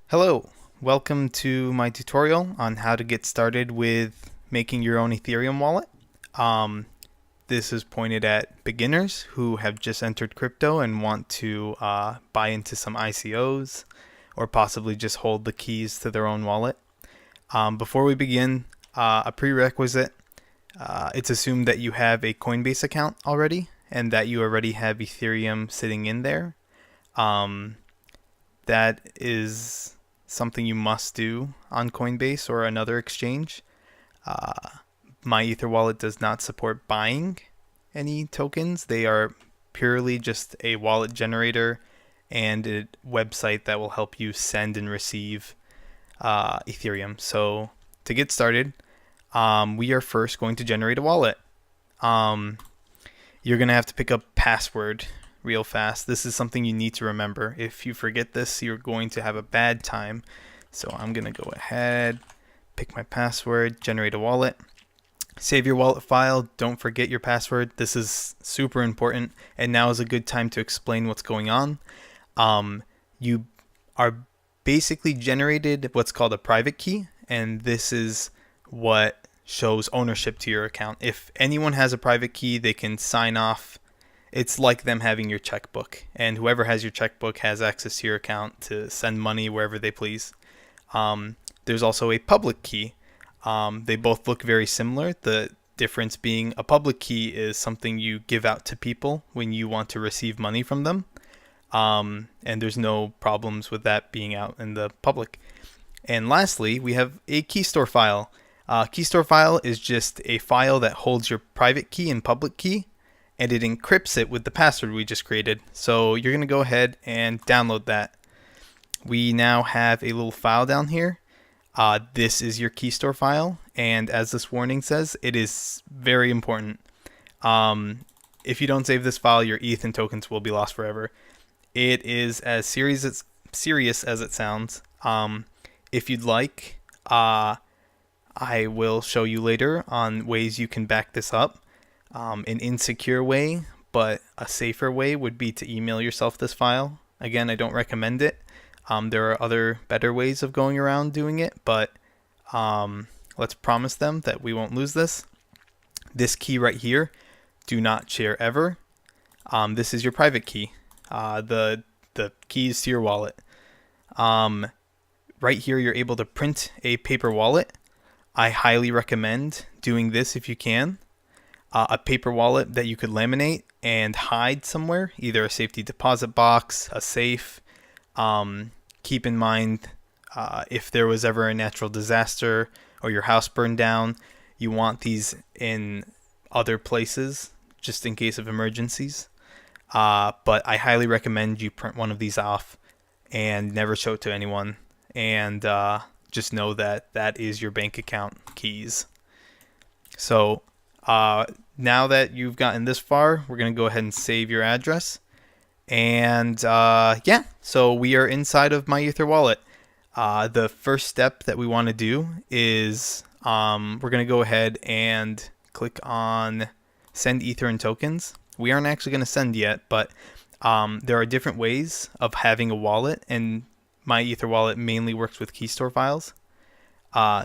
Hello, welcome to my tutorial on how to get started with making your own Ethereum wallet. Um, this is pointed at beginners who have just entered crypto and want to buy into some ICOs or possibly just hold the keys to their own wallet. Before we begin, a prerequisite, it's assumed that you have a Coinbase account already and that you already have Ethereum sitting in there. That is something you must do on Coinbase or another exchange. Uh, MyEtherWallet does not support buying any tokens. They are purely just a wallet generator and a website that will help you send and receive Ethereum. So to get started, we are first going to generate a wallet. You're going to have to pick up password real fast. This is something you need to remember. If you forget this, you're going to have a bad time. So I'm going to go ahead, pick my password, generate a wallet, save your wallet file. Don't forget your password. This is super important. And now is a good time to explain what's going on. You are basically generated what's called a private key. And this is what shows ownership to your account. If anyone has a private key, they can sign off. It's like them having your checkbook, and whoever has your checkbook has access to your account to send money wherever they please. There's also a public key. They both look very similar. The difference being a public key is something you give out to people when you want to receive money from them. And there's no problems with that being out in the public. And lastly, we have a key store file. Key store file is just a file that holds your private key and public key, and it encrypts it with the password we just created. So you're going to go ahead and download that. We now have a little file down here. This is your key store file, and as this warning says, it is very important. If you don't save this file, your ETH and tokens will be lost forever. It is as serious as it sounds. If you'd like, I will show you later on ways you can back this up. An insecure way, but a safer way would be to email yourself this file. Again, I don't recommend it. There are other better ways of going around doing it, but let's promise them that we won't lose this. This key right here, do not share ever. This is your private key, the keys to your wallet. Right here, you're able to print a paper wallet. I highly recommend doing this if you can. A paper wallet that you could laminate and hide somewhere, either a safety deposit box, a safe. Keep in mind, if there was ever a natural disaster or your house burned down, you want these in other places just in case of emergencies. But I highly recommend you print one of these off and never show it to anyone. And just know that that is your bank account keys. So now that you've gotten this far, we're going to go ahead and save your address. And yeah, so we are inside of MyEtherWallet. The first step that we want to do is we're going to go ahead and click on Send Ether and Tokens. We aren't actually going to send yet, but there are different ways of having a wallet, and MyEtherWallet mainly works with key store files.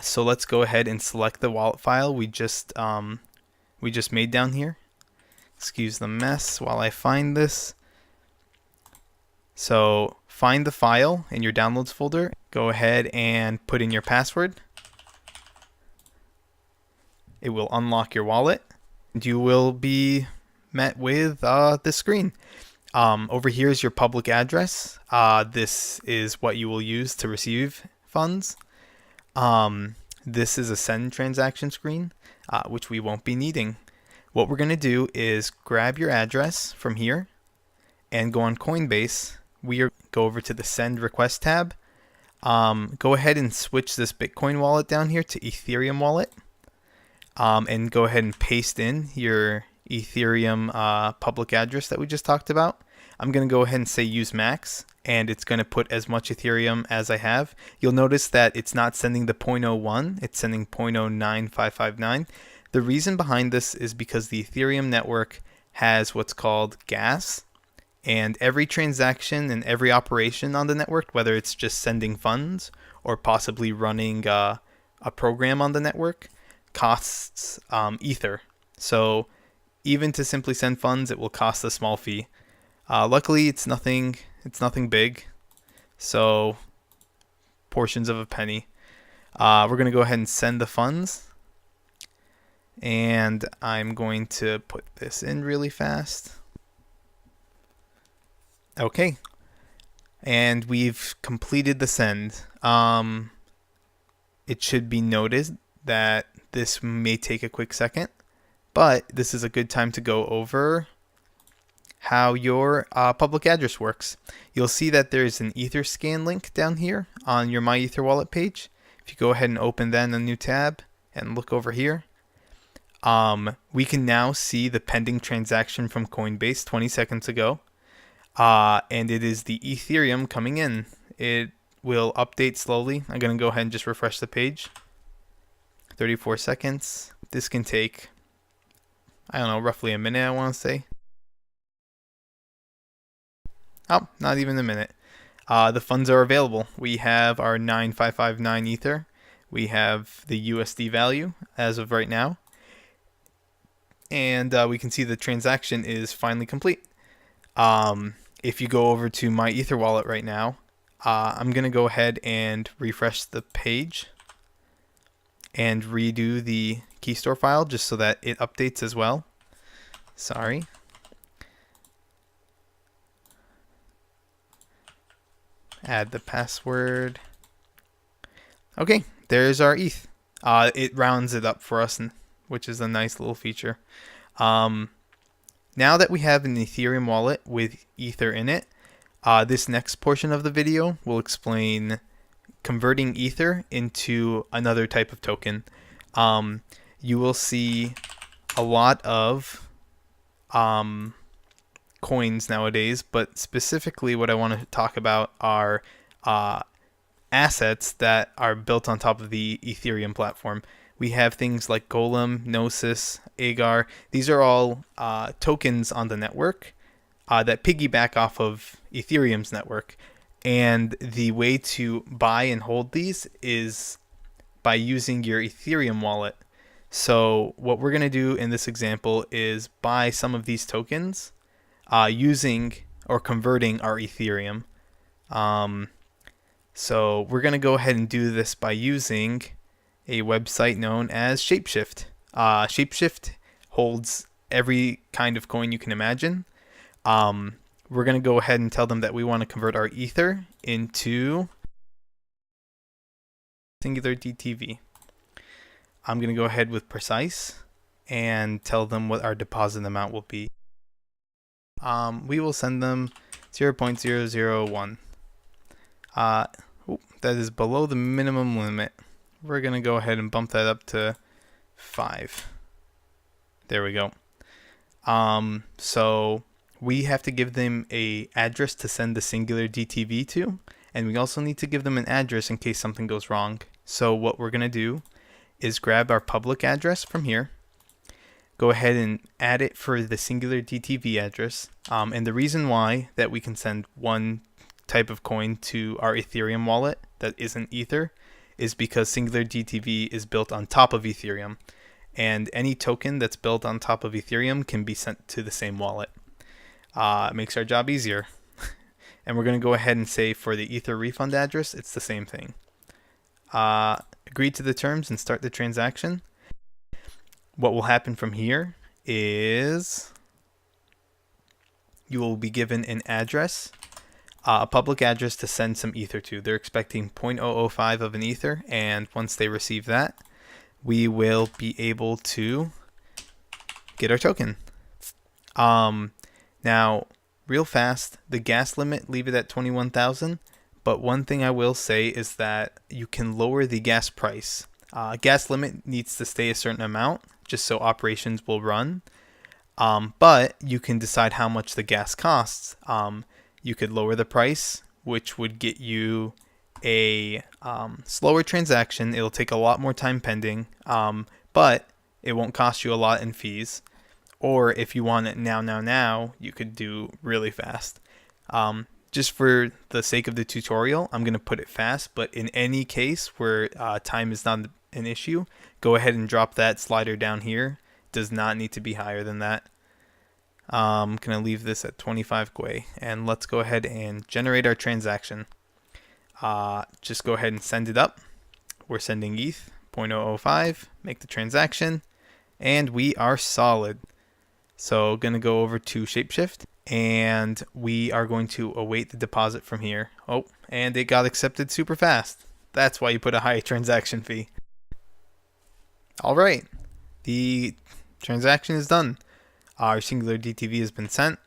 So let's go ahead and select the wallet file we just made down here. Excuse the mess while I find this. So find the file in your downloads folder. Go ahead and put in your password. It will unlock your wallet, and you will be met with this screen. Over here is your public address. This is what you will use to receive funds. This is a send transaction screen, which we won't be needing. What we're going to do is grab your address from here and go on Coinbase. Go over to the send request tab. Go ahead and switch this Bitcoin wallet down here to Ethereum wallet. And go ahead and paste in your Ethereum public address that we just talked about. I'm going to go ahead and say use max, and it's going to put as much Ethereum as I have. You'll notice that it's not sending the 0.01, it's sending 0.09559. The reason behind this is because the Ethereum network has what's called gas, And every transaction and every operation on the network, whether it's just sending funds or possibly running a program on the network, costs Ether. So even to simply send funds, it will cost a small fee. Luckily, it's nothing big, so portions of a penny. We're going to go ahead and send the funds, and I'm going to put this in really fast. Okay, and we've completed the send. It should be noted that this may take a quick second, but this is a good time to go over how your public address works. You'll see that there's an Etherscan link down here on your MyEtherWallet page. If you go ahead and open that in a new tab and look over here, we can now see the pending transaction from Coinbase 20 seconds ago. And it is the Ethereum coming in. It will update slowly. I'm going to go ahead and just refresh the page. 34 seconds. This can take, I don't know, roughly a minute, I want to say. Oh, not even a minute. The funds are available. We have our 9559 Ether. We have the USD value as of right now. And we can see the transaction is finally complete. If you go over to MyEtherWallet right now, I'm going to go ahead and refresh the page and redo the key store file just so that it updates as well. Sorry. Add the password. Okay, there's our ETH. It rounds it up for us, which is a nice little feature. Now that we have an Ethereum wallet with Ether in it, this next portion of the video will explain converting Ether into another type of token. You will see a lot of coins nowadays, but specifically what I want to talk about are assets that are built on top of the Ethereum platform. We have things like Golem, Gnosis, Agar. These are all tokens on the network that piggyback off of Ethereum's network. And the way to buy and hold these is by using your Ethereum wallet. So what we're going to do in this example is buy some of these tokens using or converting our Ethereum. So we're going to go ahead and do this by using a website known as Shapeshift. Shapeshift holds every kind of coin you can imagine. We're going to go ahead and tell them that we want to convert our Ether into singular DTV. I'm going to go ahead with precise and tell them what our deposit amount will be. We will send them 0.001. That is below the minimum limit. We're going to go ahead and bump that up to 5. There we go. So we have to give them a address to send the singular DTV to, and we also need to give them an address in case something goes wrong. So what we're going to do is grab our public address from here, go ahead and add it for the singular DTV address. And the reason why that we can send one type of coin to our Ethereum wallet that isn't Ether is because singular DTV is built on top of Ethereum, and any token that's built on top of Ethereum can be sent to the same wallet. It makes our job easier. And we're going to go ahead and say for the Ether refund address, it's the same thing. Agree to the terms and start the transaction. What will happen from here is you will be given an address, a public address to send some Ether to. They're expecting 0.005 of an Ether, and once they receive that, we will be able to get our token. Now, real fast, the gas limit, leave it at 21,000. But one thing I will say is that you can lower the gas price. Gas limit needs to stay a certain amount just so operations will run. But you can decide how much the gas costs. You could lower the price, which would get you a slower transaction. It'll take a lot more time pending, but it won't cost you a lot in fees. Or if you want it now, you could do really fast. Just for the sake of the tutorial, I'm going to put it fast, but in any case where time is not an issue, go ahead and drop that slider down here. Does not need to be higher than that. I'm going to leave this at 25 Gwei, and let's go ahead and generate our transaction. Just go ahead and send it up. We're sending ETH 0.005, make the transaction, and we are solid. So going to go over to Shapeshift, and we are going to await the deposit from here. Oh, and it got accepted super fast. That's why you put a high transaction fee. All right, the transaction is done. Our singular DTV has been sent.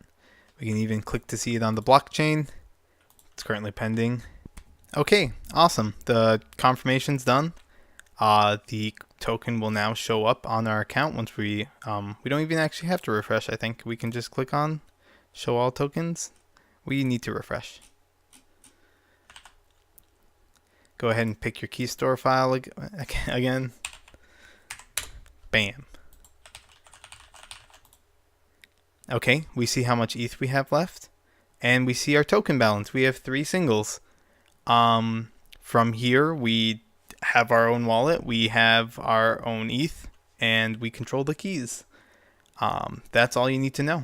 We can even click to see it on the blockchain. It's currently pending. Okay, awesome. The confirmation's done. The token will now show up on our account once we don't even actually have to refresh. I think we can just click on show all tokens. We need to refresh. Go ahead and pick your key store file again. Bam. Okay, we see how much ETH we have left, and we see our token balance. We have 3 singles. From here, we have our own wallet, we have our own ETH, and we control the keys. That's all you need to know.